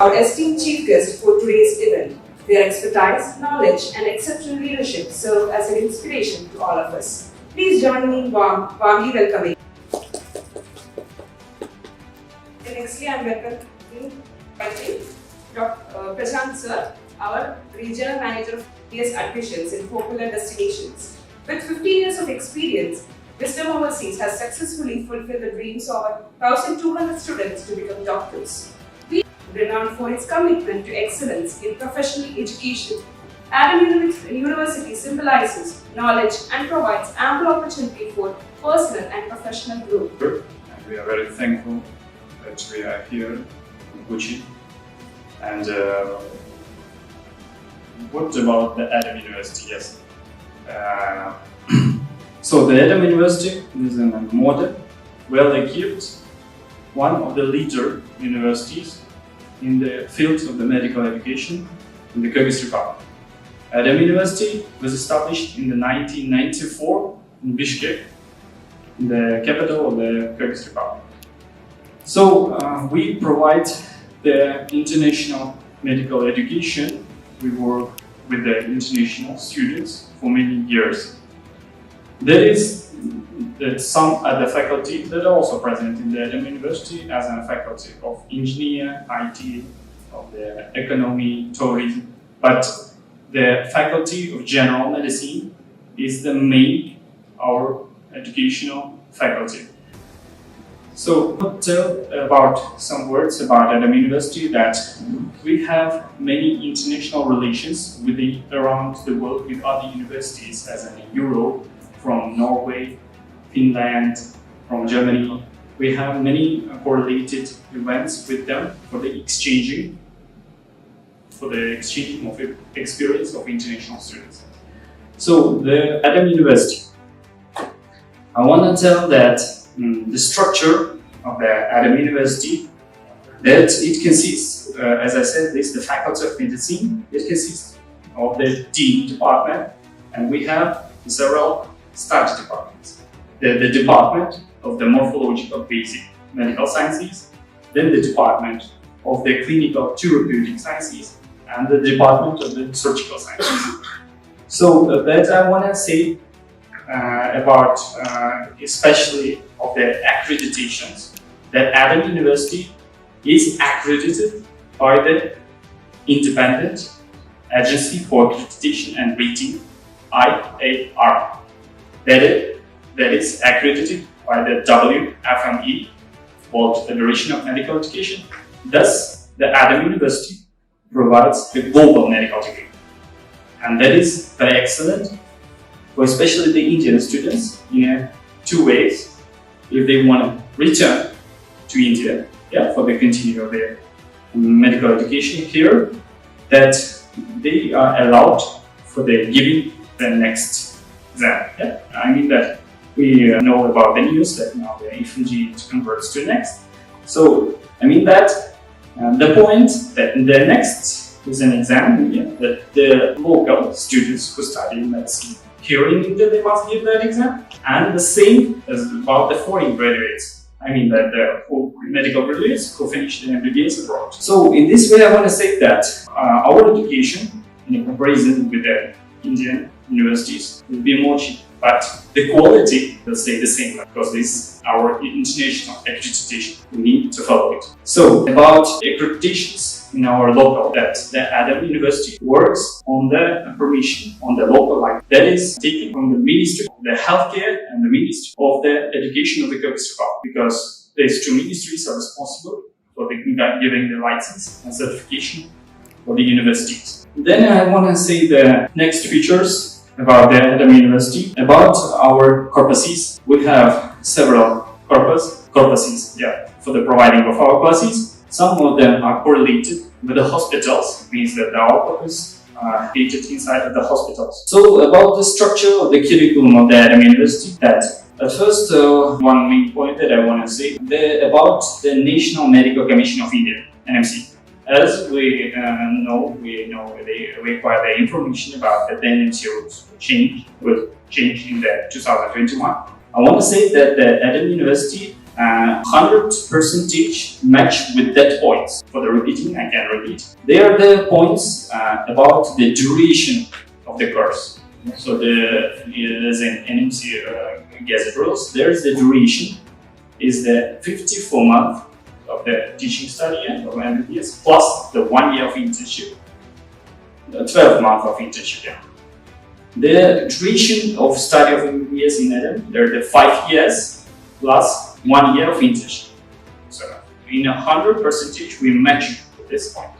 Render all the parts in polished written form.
our esteemed chief guest for today's event. Their expertise, knowledge, and exceptional leadership serve as an inspiration to all of us. Please join me in warmly welcoming. Nextly, I am welcoming Dr. Prashant Sir, our Regional Manager of MBBS Admissions in Popular Destinations. With 15 years of experience, Wisdom Overseas has successfully fulfilled the dreams of 1,200 students to become doctors. We are renowned for its commitment to excellence in professional education. Adam University symbolizes knowledge and provides ample opportunity for personal and professional growth. And we are very thankful that we are here in Kochi. And what about the Adam University? Yes. So the Adam University is a modern, well-equipped, one of the leader universities in the field of the medical education in the Kyrgyz Republic. Adam University was established in the 1994 in Bishkek, in the capital of the Kyrgyz Republic. So we provide the international medical education. We work with the international students for many years. There is some other faculty that are also present in the Adam University as a faculty of engineer, IT, of the economy, tourism, but the faculty of general medicine is the main our educational faculty. So I'll tell about some words about Adam University that we have many international relations with around the world with other universities as in Europe, from Norway, Finland, from Germany. We have many correlated events with them for the exchanging of experience of international students. So the Adam University, I want to tell that the structure of the Adam University, that it consists, as I said, this the Faculty of Medicine. It consists of the Dean Department, and we have several study departments. The Department of the Morphological Basic Medical Sciences, then the Department of the Clinical Therapeutic Sciences, and the Department of the Surgical Sciences. So that I want to say about especially of the accreditations, that Adam University is accredited by the Independent Agency for Accreditation and Rating, IAR. That is accredited by the WFME, World Federation of Medical Education. Thus, the Adam University provides a global medical degree. And that is very excellent for especially the Indian students in two ways. If they want to return to India for the continue of their medical education here, that they are allowed for the giving the next exam. I mean that we know about the news that now the FNG converts to next. So I mean that the point that the next is an exam that the local students who study medicine here in India, they must give that exam. And the same as about the foreign graduates. I mean that the medical graduates who finish the MBBS abroad. So in this way, I want to say that our education, in comparison with the Indian universities, will be more cheap. But the quality will stay the same because this is our international accreditation. We need to follow it. So about accreditations in our local, that the Adam University works on the permission on the local line. That is taken from the Ministry of the Healthcare and the Ministry of the Education of the Kyrgyz Republic, because these two ministries are responsible for giving the license and certification for the universities. Then I want to say the next features about the Adam University. About our corpuses, we have several corpuses for the providing of our classes. Some of them are correlated with the hospitals, means that our corpus are located inside of the hospitals. So about the structure of the curriculum of the Adam University, that at first one main point that I want to say about the National Medical Commission of India, NMC. As we know they require the information about the NMC rules change in the 2021. I want to say that the Adam University 100% match with that points. For the repeating, I can repeat. They are the points about the duration of the course. So as in NMC Gazette rules, there is the duration is the 54 months of the teaching study and of MBBS plus the 1 year of internship, 12 months of internship. Yeah. The duration of study of MBBS in Adam, there are the 5 years plus 1 year of internship. So in 100% we match at this point.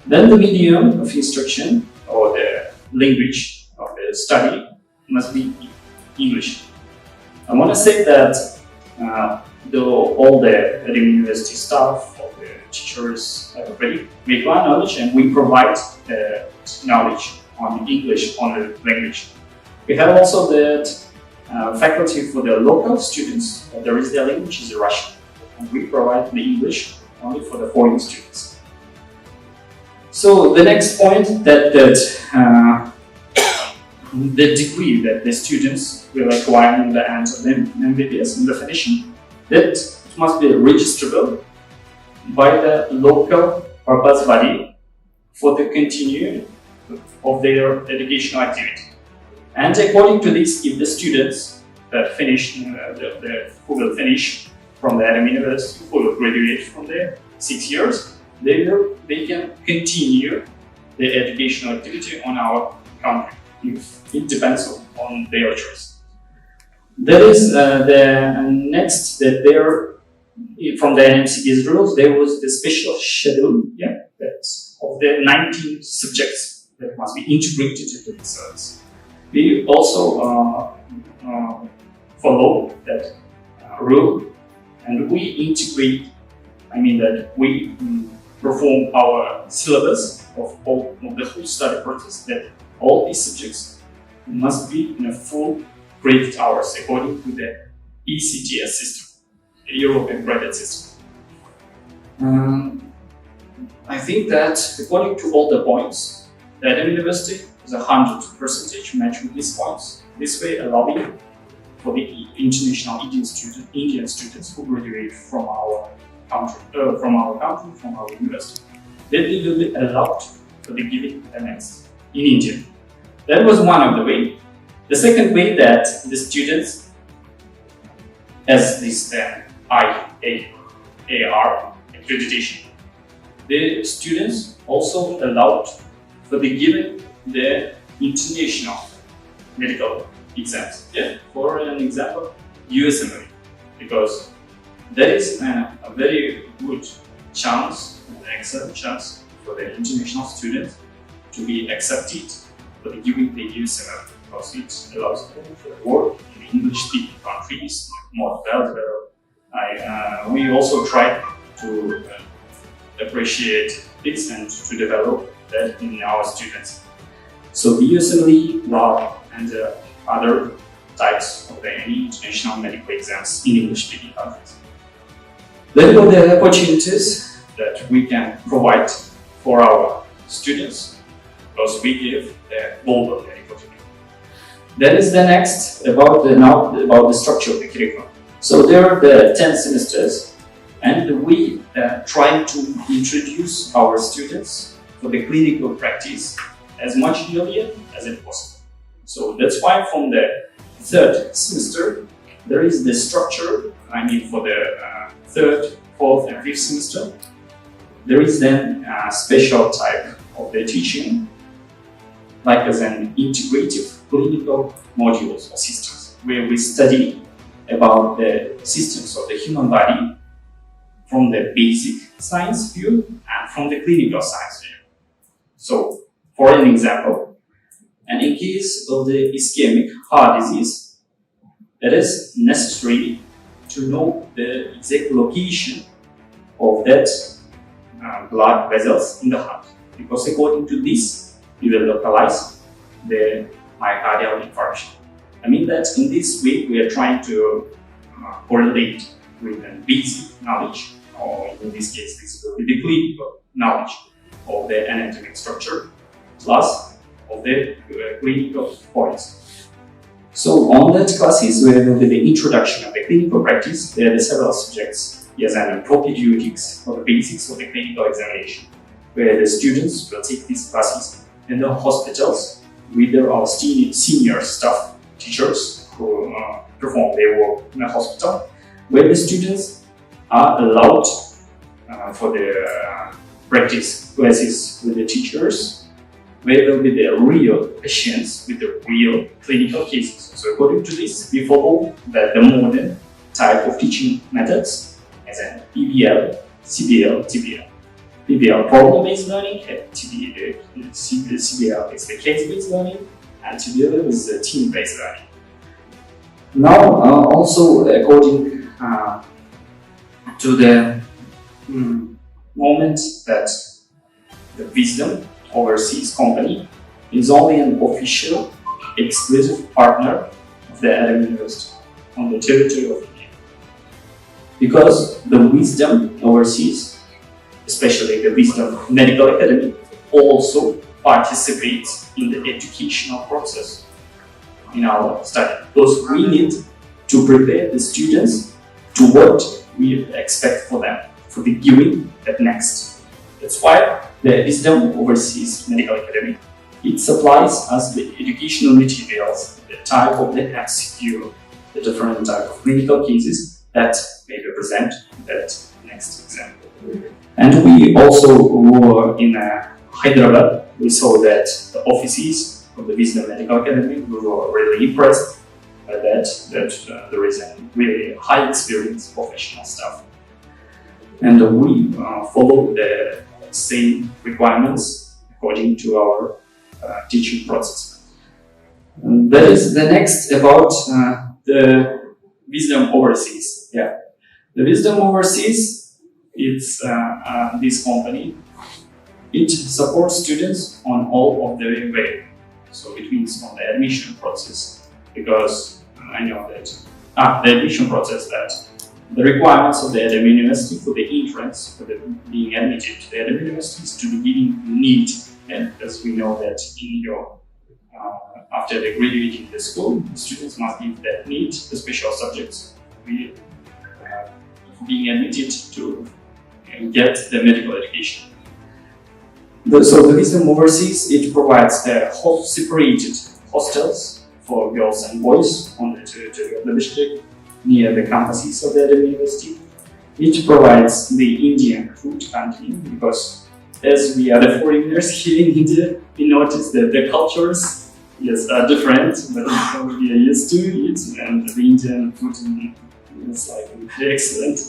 Then the medium of instruction or the language of the study must be English. I want to say that though all the university staff, all the teachers, everybody, we acquire knowledge and we provide knowledge on English, on the language. We have also that faculty for the local students. There is the language is Russian, and we provide the English only for the foreign students. So the next point that the degree that the students will acquire in the end of the MBBS in the finishing, that must be registrable by the local purpose body for the continuing of their educational activity. And according to this, if the students that finish, who will finish from the Adam University, who will graduate from there 6 years, they can continue their educational activity on our country. It depends on their choice. That is the next that there from the NMC's rules there was the special schedule, that's of the 19 subjects that must be integrated into the syllabus. We also follow that rule, and we integrate. I mean that we perform our syllabus of the whole study process. That all these subjects must be in a full credit hours according to the ECTS system, the European credit system. I think that according to all the points, the Adam University is 100% match with these points. This way allowing for the international Indian students who graduate from our country, from our university, that they will be allowed for the giving MX in India. That was one of the way. The second way that the students, as this IAR accreditation, the students also allowed for the giving the international medical exams. Yeah, for an example, USMLE, because there is a very good chance, an excellent chance for the international students to be accepted for the giving the USMLE, because it allows them to work in English-speaking countries more developed. We also try to appreciate this and to develop that in our students. So the USMLE, law, and other types of any international medical exams in English-speaking countries. Then what are the opportunities that we can provide for our students, because we give the global medical degree. That is the next about the structure of the curriculum. So there are the 10 semesters, and we try to introduce our students for the clinical practice as much earlier as it possible. So that's why from the third semester there is the structure. I mean, for the third, fourth, and fifth semester, there is then a special type of the teaching, like as an integrative clinical modules or systems, where we study about the systems of the human body from the basic science view and from the clinical science view. So, for an example, and in case of the ischemic heart disease, it is necessary to know the exact location of that blood vessels in the heart, because according to this, you will localize the myocardial infarction. I mean that in this way, we are trying to correlate with the basic knowledge, or in this case, this will be the clinical knowledge of the anatomic structure, plus of the clinical points. So on that classes where there will be the introduction of the clinical practice, there are several subjects, yes, and propedeutics or the basics of the clinical examination, where the students will take these classes in the hospitals with our senior staff, teachers who perform their work in the hospital, where the students are allowed for the practice classes with the teachers, where will be the real patients with the real clinical cases. So according to this, we follow the modern type of teaching methods as in PBL, CBL, TBL. PBL, problem-based learning, CBL is the case-based learning, and TBL is the team-based learning. Now, also according to the moment that the Wisdom Overseas Company is only an official, exclusive partner of the Adam University on the territory of India. Because the Wisdom Overseas, especially the Wisdom Medical Academy, also participates in the educational process in our study. Because we need to prepare the students to what we expect for them, for the giving at next. That's why the Wisdom Overseas Medical Academy, it supplies us the educational materials, the type of the MCQ, the different type of clinical cases that may be present in that next exam. And we also were in Hyderabad. We saw that the offices of the Wisdom Medical Academy, we were really impressed by that there is a really high experienced professional staff. And we follow the same requirements according to our teaching process. And that is the next about the Wisdom Overseas. Yeah, the Wisdom Overseas, it's this company. It supports students on all of the way. So it means on the admission process, because I know that the admission process, that the requirements of the Adam University for the entrance, for the being admitted to the Adam University, is to be giving NEET. And as we know that in your after they graduating the school, the students must give that NEET, the special subjects, being admitted to get the medical education. So the Wisdom Overseas, it provides the separated hostels for girls and boys on the territory of the district near the campuses of the Adam University. It provides the Indian food canteen, because as we are the foreigners here in India, we notice that the cultures, yes, are different, but we are used to it, and the Indian food is like excellent.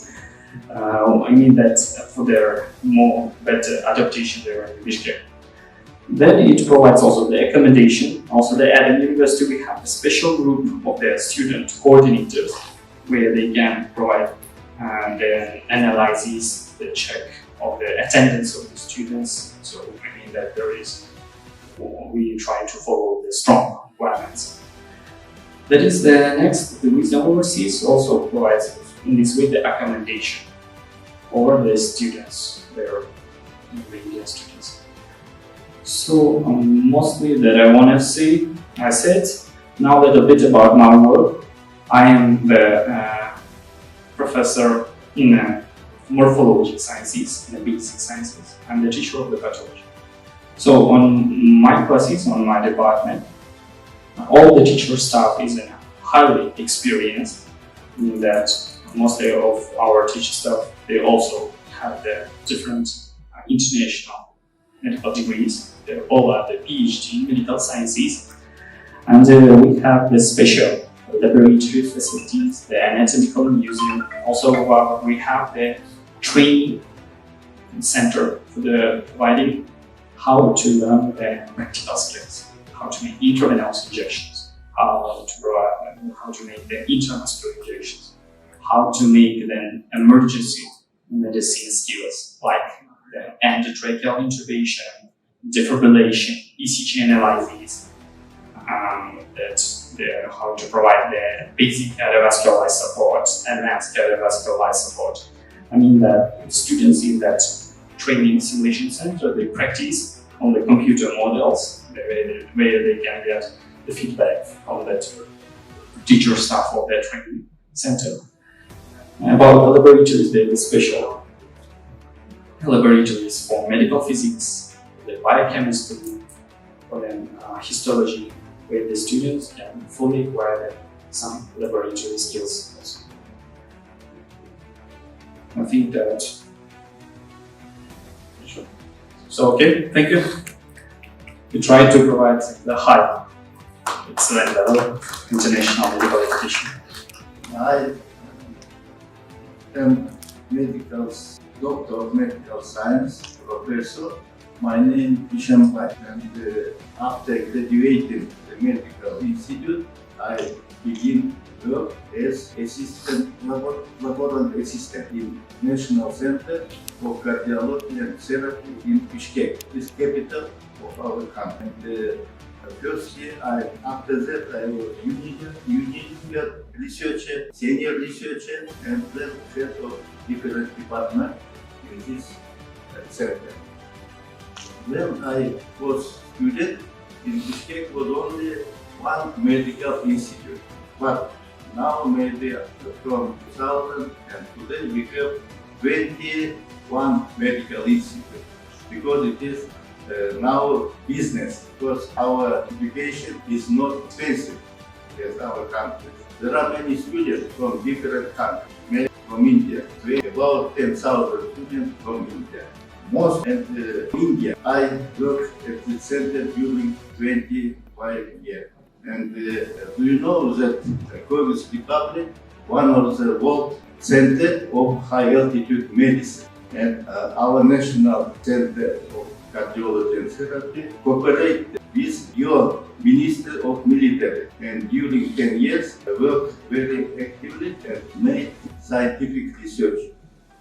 I mean that for their more better adaptation there in Bishkek. Then it provides also the accommodation. Also the Adam University, we have a special group of their student coordinators where they can provide the analysis, the check of the attendance of the students. So I mean that we try to follow the strong requirements. That is the next. The Wisdom Overseas also provides in this way the accommodation over the students, the Indian students. So mostly that I want to say, I said. Now that a bit about my work. I am the professor in morphology sciences, in the basic sciences. I'm the teacher of the pathology. So on my classes, on my department, all the teacher staff is highly experienced, in that mostly of our teacher staff, they also have the different international medical degrees. They all have the PhD in medical sciences, and we have the special laboratory facilities, the anatomical museum. Also, we have the training center for the providing how to learn the practical skills, how to make intravenous injections, how to make the intramuscular injections, how to make the emergency medicine skills like the endotracheal intubation, defibrillation, ECG analysis, how to provide the basic cardiovascular life support, advanced cardiovascular life support. I mean that students in that training simulation center, they practice on the computer models where they can get the feedback from that teacher staff of their training center. About the laboratories, they are special laboratories for medical physics, the biochemistry, for then histology, where the students can fully acquire some laboratory skills also. I think that. So, okay, thank you. We try to provide the high, excellent level international medical education. I am medical doctor of medical science professor. My name is Embark, and after graduating the medical institute, I begin work as assistant laboratory assistant in National Center for Cardiology and Therapy in Bishkek, this capital of our country. And, first year, after that, I was junior researcher, senior researcher, and then head of different department in this center. When I was student, in Bishkek was only one medical institute, but now maybe from 2000 and today we have 21 medical institutes, because it is now business, because our education is not expensive as our country. There are many students from different countries, many from India. We have about 10,000 students from India. Most in India. I worked at the center during 25 years. And do you know that Kochi Republic, one of the world center of high altitude medicine, and our national center of cardiology and therapy cooperate with your Minister of Military, and during 10 years worked very actively and made scientific research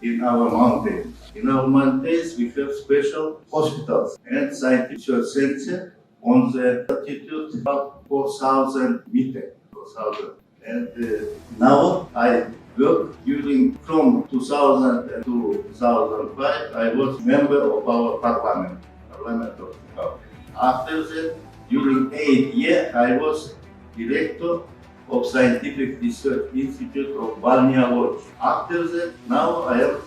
in our mountains. In our mountains we have special hospitals and scientific research center on the altitude of 4,000 meters. And now I work from 2000 to 2005. I was member of our parliament of Nepal. After that, during 8 years, I was director of Scientific Research Institute of Balneology. After that, now I am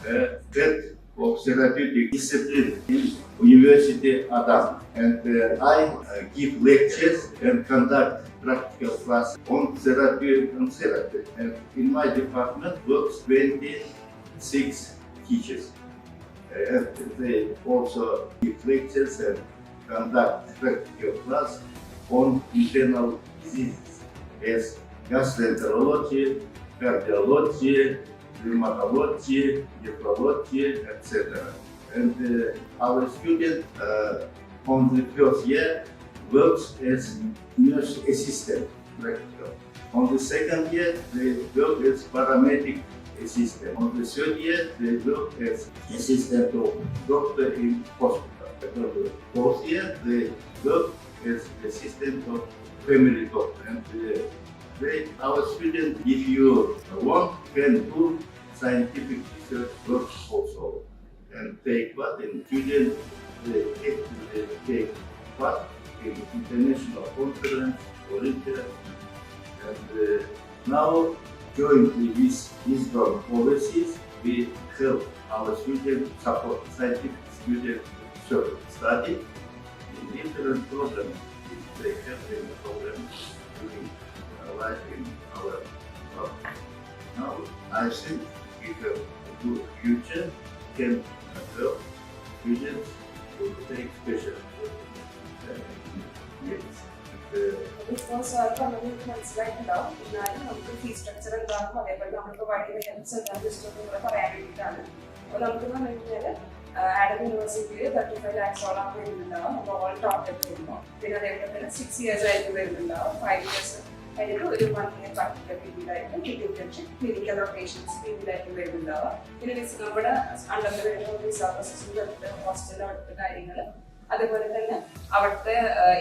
head of therapeutic discipline in University Adam, and I give lectures and conduct practical classes on therapy and therapy. And in my department works 26 teachers. And they also give lectures and conduct practical classes on internal diseases as gastroenterology, cardiology, rheumatology, nephrology, etc. And our student on the first year works as nurse assistant, practical. On the second year, they work as paramedic assistant. On the third year, they work as assistant of doctor in hospital. On the fourth year, they work as assistant of family doctor. And our students, if you want, can do scientific research work also, and take part in students. They actively take part in international conference, volunteer, and now jointly with Wisdom Overseas, we help our students support scientific student study in different programs. If they have any problems during life in our work. Now I think we have a good future, can help students to take special മനസ്സിലായിട്ടുണ്ടാവും. എന്നാലും നമുക്ക് fees structure എന്താണെന്നും അതേപോലെ നമ്മൾ provide ചെയ്യുന്ന health centre കൂടെ പറയാൻ വേണ്ടിയിട്ടാണ്. അപ്പോൾ നമുക്ക് പറഞ്ഞു കഴിഞ്ഞാൽ ആഡം യൂണിവേഴ്സിറ്റിയിൽ 35 lakhs വരുന്നുണ്ടാവും. അപ്പോൾ ഓൾ ടോട്ടൽ വരുമ്പോൾ പിന്നെ അതേപോലെ തന്നെ 6 years ആയിട്ട് വരുന്നുണ്ടാവും. 5 years അതിന് ഒരു 1 year പ്രാക്ടിക്കൽ പീരീഡായിട്ട് ഇന്റേൺഷിപ്പ് ക്ലിനിക്കൽ റൊട്ടേഷൻസ് പീരീഡായിട്ട് വരുന്നുണ്ടാവുക. പിന്നെ നമ്മുടെ അണ്ടറിൽ വരുന്ന വിസ പ്രോസസ്സിംഗ് ഹോസ്റ്റലിൽ അവിടുത്തെ കാര്യങ്ങൾ, അതുപോലെ തന്നെ അവിടുത്തെ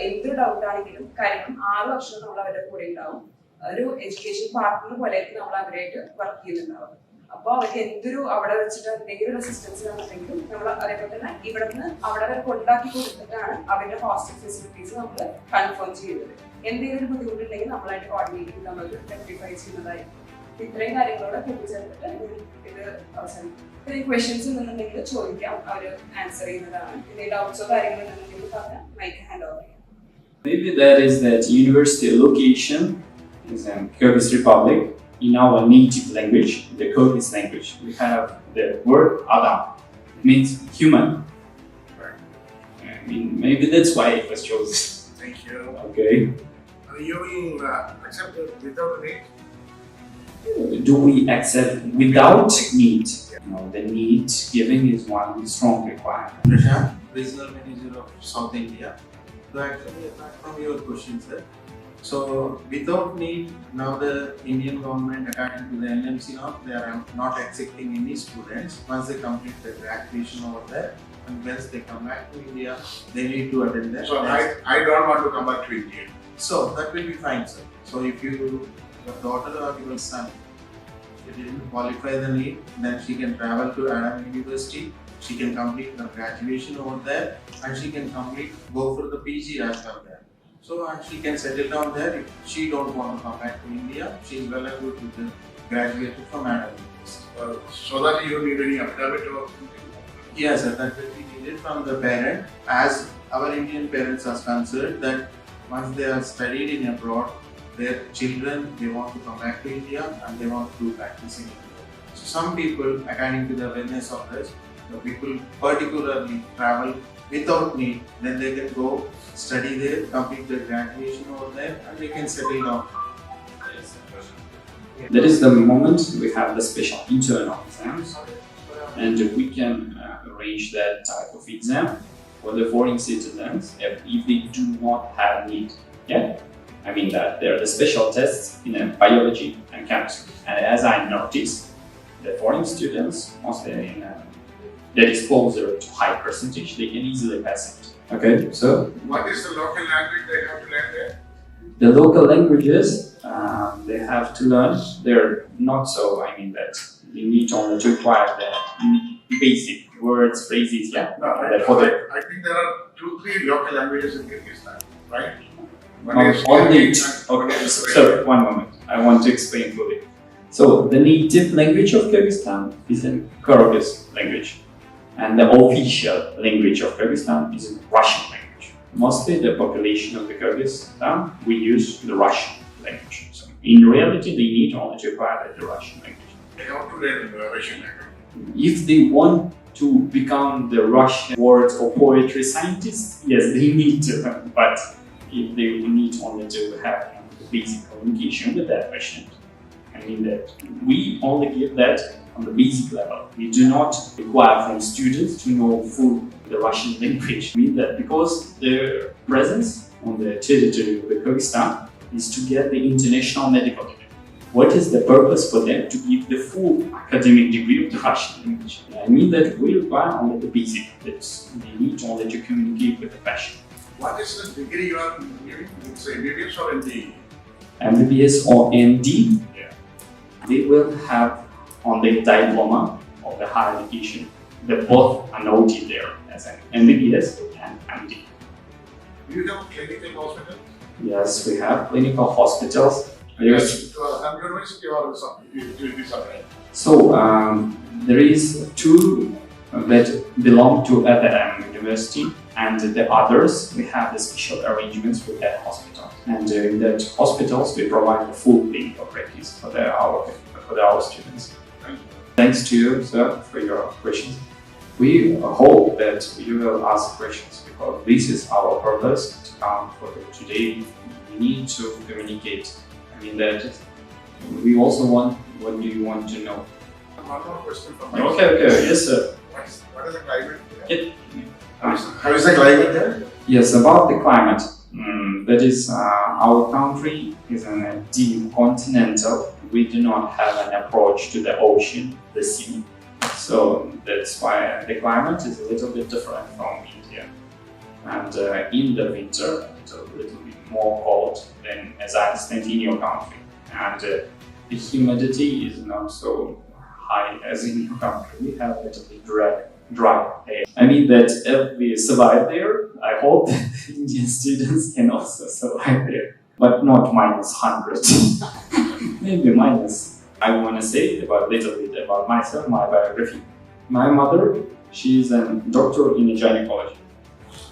എന്ത് ഡൗട്ട് ആണെങ്കിലും കാര്യങ്ങളും 6 വർഷം നമ്മൾ അവരുടെ കൂടെ ഉണ്ടാവും. ഒരു എഡ്യൂക്കേഷൻ പാർട്ട്ണർ പോലെയായിട്ട് നമ്മൾ അവരായിട്ട് വർക്ക് ചെയ്യുന്നുണ്ടാവും. അപ്പോൾ അവർക്ക് എന്തൊരു അവിടെ വെച്ചിട്ട് എന്തെങ്കിലും അസിസ്റ്റൻസ് ഉണ്ടെങ്കിലും നമ്മൾ അതേപോലെ തന്നെ ഇവിടെ നിന്ന് അവിടെ വരെ കൊണ്ടാക്കി കൊടുത്തിട്ടാണ് അവരുടെ ഹോസ്റ്റൽ ഫെസിലിറ്റീസ് നമ്മൾ കൺഫേം ചെയ്യുന്നത്. എന്തെങ്കിലും ബുദ്ധിമുട്ടുണ്ടെങ്കിൽ നമ്മളായിട്ട് കോർഡിനേറ്റ് ചെയ്ത് നമ്മൾ റെക്ടിഫൈ ചെയ്യുന്നതായിരിക്കും. ഇത്രയും കാര്യങ്ങളോടെ കൂട്ടിച്ചേർത്തിട്ട് ഇത് അവസാനിക്കും. ഇതിൽ ക്വസ്റ്റ്യൻസ് ഉണ്ടെന്നുണ്ടെങ്കിൽ ചോദിക്കാം, അവർ ആൻസർ ചെയ്യുന്നതാണ്. എന്തെങ്കിലും ഡൗട്ട്സോ കാര്യങ്ങളോ ഉണ്ടെന്നുണ്ടെങ്കിൽ പറഞ്ഞാൽ മൈക്ക് ഹാൻഡ് ഓവർ ചെയ്യാം. Maybe that is that university location is in Kyrgyz Republic. In our native language, the Kyrgyz language, we have the word Adam. It means human. I mean, maybe that's why it was chosen. Thank you. Okay. Are you accepted without need? Do we accept without need? No, the need giving is one strong requirement. Prashant, regional manager of South India. So actually, apart from your question, sir. So without need, now the Indian government, according to the NMC now, they are not accepting any students once they complete their graduation over there. And once they come back to India, they need to attend their So I don't want to come back to India. So that will be fine, sir. So if your daughter or your son, if they didn't qualify the need, then she can travel to Adam University. She can complete her graduation over there, and she can go for the PG as well there. So and she can settle down there. If she don't want to come back to India, she is well and good with the graduation from Adam University. So that you need any affidavit or something? Yes, sir. That will be needed from the parent, as our Indian parents are concerned that once they are studied in abroad, their children, they want to come back to India and they want to do practice in India. So some people, according to the awareness of this, the people particularly travel without need, then they can go study there, complete their graduation over there, and they can settle down. That is the moment we have the special internal exams, and we can arrange that type of exam for the foreign citizens if they do not have need. Yeah, I mean that there are the special tests in biology and chemistry, and as I noticed, the foreign students, mostly in that is closer to high percentage, they can easily pass it. Okay, so What is the local language they have to learn there? the local languages they have to learn. They're not so. I mean that you need only to acquire the basic words, phrases. Yeah. No, I think there are 2-3 local languages in Kyrgyzstan, right? Only. Okay. So one moment. I want to explain fully. So the native language of Kyrgyzstan is in Kyrgyz language, and the official language of Kyrgyzstan is in Russian language. Mostly the population of the Kyrgyzstan, we use the Russian language. So in reality, they need only to acquire the Russian language. They have to learn Russian language. If they want to become the Russian words or poetry scientists, yes, they need to. But if they need only to have the basic communication with that patient, I mean that we only give that on the basic level. We do not require from students to know full the Russian language. I mean that because their presence on the territory of the Kyrgyzstan is to get the international medical degree. What is the purpose for them to give the full academic degree of the Russian language? I mean that we require only the basic. That they need only to communicate with the patient. What is the degree you are giving? It's MBBS or MD? MBBS or MD, they will have on the diploma of the higher education. They both are noted there as an MBBS and MD. Do you have clinical hospital? Yes, we have clinical hospitals. Yes. To some university or something? So there is 2 that belong to FLM University, and the others we have the special arrangements with that hospital. And in that hospitals we provide the full clinical practice for our students. Thanks to you, sir, for your questions. We hope that you will ask questions because this is our purpose to come for today. We need to communicate. I mean that we also want. What do you want to know? One more question from Okay, yes, sir. What is the climate there? How is the climate there? Yes, about the climate. That is, our country is in a deep continental. We do not have an approach to the ocean, the sea. So that's why the climate is a little bit different from India. And in the winter, it's a little bit more cold than, as I understand, in your country. And the humidity is not so high as in your country. We have a little bit dry air. I mean that if we survive there, I hope that Indian students can also survive there. but not minus 100. Maybe minus. I want to say about little bit about myself, my biography. My mother, she is a doctor in gynecology.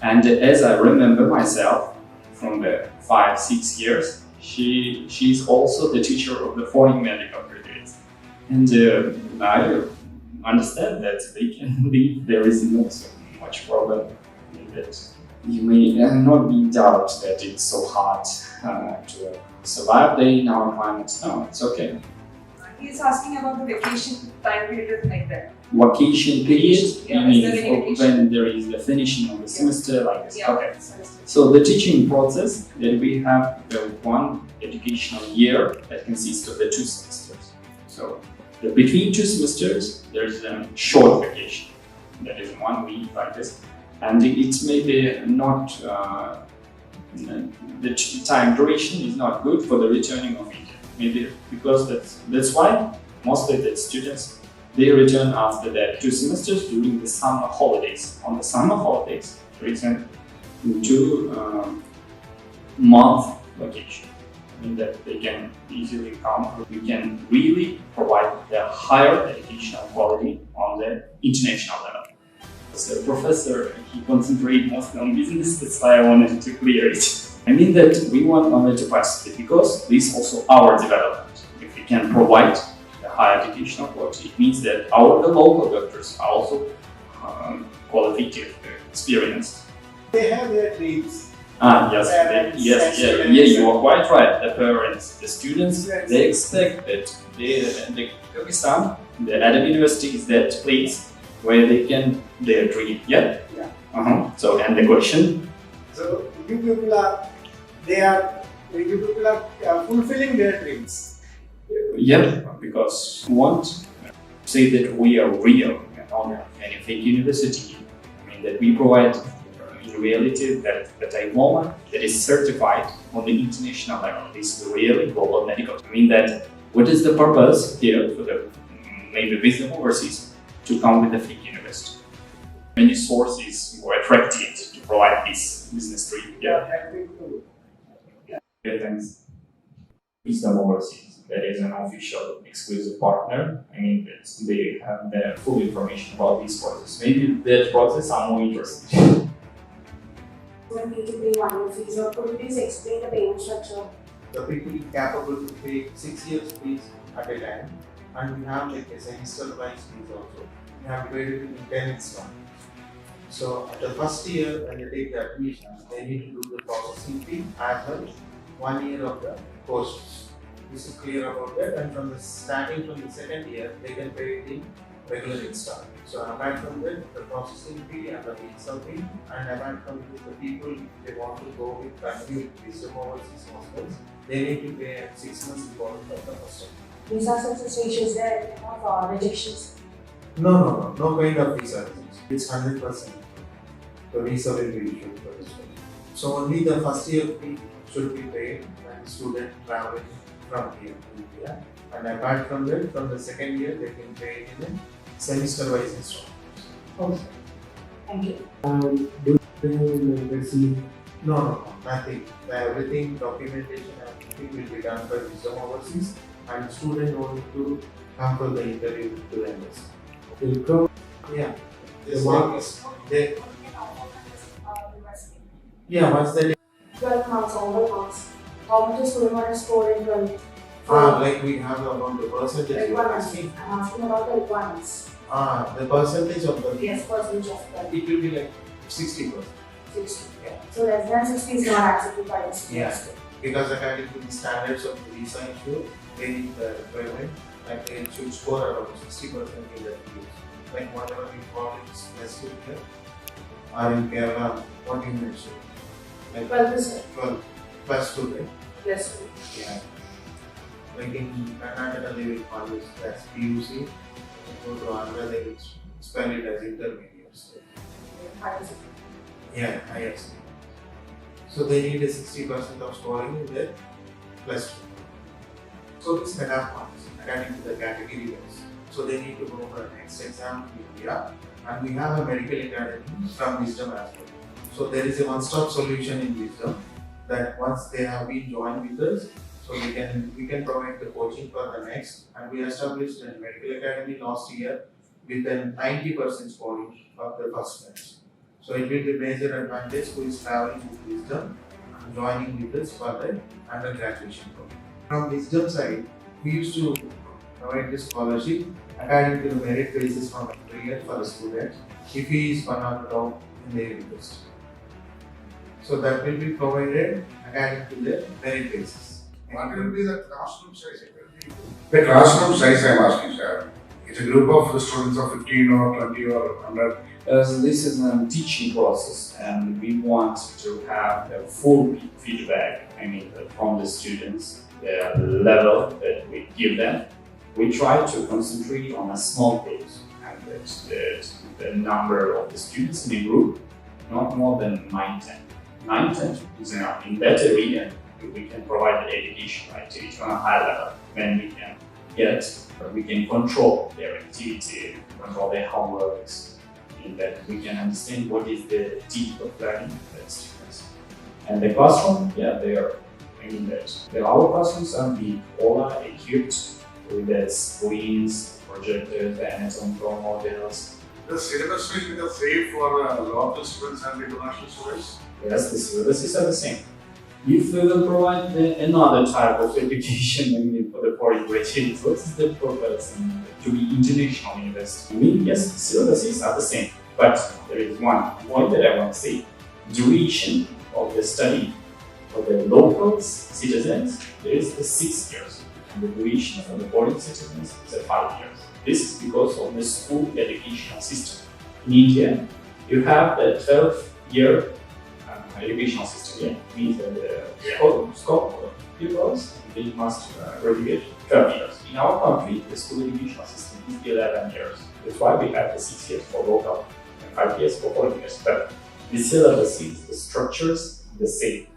And as I remember myself from the 5-6 years, she's also the teacher of the foreign medical graduates. And I understand that they can leave, there is not so much problem in that. You may not be in doubt that it's so hard to survive there in our climate. No, it's okay. He is asking about the vacation time period like that. Vacation period, Yeah, you is there any mean vacation? when there is the finishing of the semester like this. Yeah. Okay. So the teaching process that we have one educational year that consists of the 2 semesters. So between 2 semesters there is a short vacation that is 1 week like this, and it may be not the time duration is not good for the returning of India. Maybe because that's why mostly the students they return after that 2 semesters during the summer holidays. On the summer holidays, return to month vacation. I mean that they can easily come. We can really provide the higher educational quality on the international level. So professor, he concentrates mostly on business, that's why I wanted to clear it. I mean that we want only to participate because this is also our development. If we can provide the higher educational quality, it means that the local doctors are also qualitative, experienced. They have their dreams. Yes, Parents, you are quite right. The parents, the students, they expect that the Kyrgyzstan, the Adam University is that place where they can their dream. Yeah. Yeah. So and the question. So you people are fulfilling their dreams. Yeah, because we want to say that we are real and not any fake university. I mean that we provide in reality that the diploma that is certified on the international level. This is really global medical. I mean that what is the purpose here for the maybe wisdom overseas to come with a fake university? Many sources were attracted to provide this business trip. Yeah, thanks. Wisdom overseas, that is an official exclusive partner. I mean that they have the full information about this process. Maybe that process I'm more interested. When need to pay 1 year fees, or could you please explain the payment structure? The people capable to pay 6 years fees at a time, and we have like a semester-wise fees also. We have divided it in 10 installments. So at the first year when they take the admission, they need to do the processing fee as well 1 year of the course. This is clear about that, and from the starting from the second year, they can pay it in regular installment. So apart from that, the processing fee and the visa fee, and apart from this, the people if they want to go with continue with wisdom overseas hospitals, they need to pay 6 months deposit of the first time. Visa success ratio is there of rejections? No kind of visa rejection. It's 100%. The visa will be issued for this one. So only the first year fee should be paid when the student traveling from here to India. And apart from that, from the second year, they can pay it in a semester-wise installments. Okay. Thank you. Do you receive? No, nothing. Everything, documentation, everything will be done by wisdom overseas, and the student only to come for the interview to the embassy. Will come. Yeah. This work is they. Yeah, once they 12 marks, all marks. How much is student want to score in 12? like we have about the percentage. Requirements. I'm asking about the requirements. The percentage of the Yes, percentage of that. it will be like 60%. 60. So less than 60 is not accepted by the students. Yeah. Because according to the standards of the visa issue, they need the requirement, like they should score around 60% in the reviews. Like whatever we call it, plus 2 here, or in Kerala, what you mentioned. Like 12%. 12 plus 2, right? Yes. Yeah. Like in Karnataka, they will call it as PUC. Go to Andhra, they will spell it as intermediates. Yeah, IFC. So they need a 60% of scoring in their plus 2. So this cut-off marks according to the category wise. So they need to go for the next exam in India, and we have a medical academy from Wisdom as well. So there is a one-stop solution in Wisdom. that once they have been joined with us, so we can provide the coaching for the next. And we established a medical academy last year with a 90% scoring for the first batch. So it will be a major advantage who is traveling with wisdom and joining with us for the undergraduation program. From wisdom side, we used to provide the scholarship according to the merit basis from every year for a student if he is one or two in the university. So that will be provided according to the merit basis. What will be the classroom size? The classroom size I'm asking, sir. It's a group of students of 15 or 20 or 100. So this is a teaching process, and we want to have a full feedback. From the students, the level that we give them. We try to concentrate on a small group, and the number of the students in a group not more than 9-10. 9-10 is enough. In that area, we can provide the educational activity on a high level. When we can control their activity, control their homeworks, in that we can understand what is the deep of learning of the students. And the classroom, our classrooms are big, all are equipped with the screens, projectors, anatomical models. The syllabus will be the same for local students and international students? Yes, the syllabuses are the same. If we will provide another type of education for the foreign graduates, what is the purpose to be international university? Yes, the syllabuses are the same, but there is one point that I want to say. Duration of the study for the local citizens, there is the 6 years. And the duration for the foreign citizens is 5 years. This is because of the school educational system. In India, you have the 12-year educational system. It means that the scope of pupils, they must graduate 12 years. In our country, the school educational system is 11 years. That's why we have the 6 years for local and 5 years for foreign years. But the syllabuses, the structures, the same.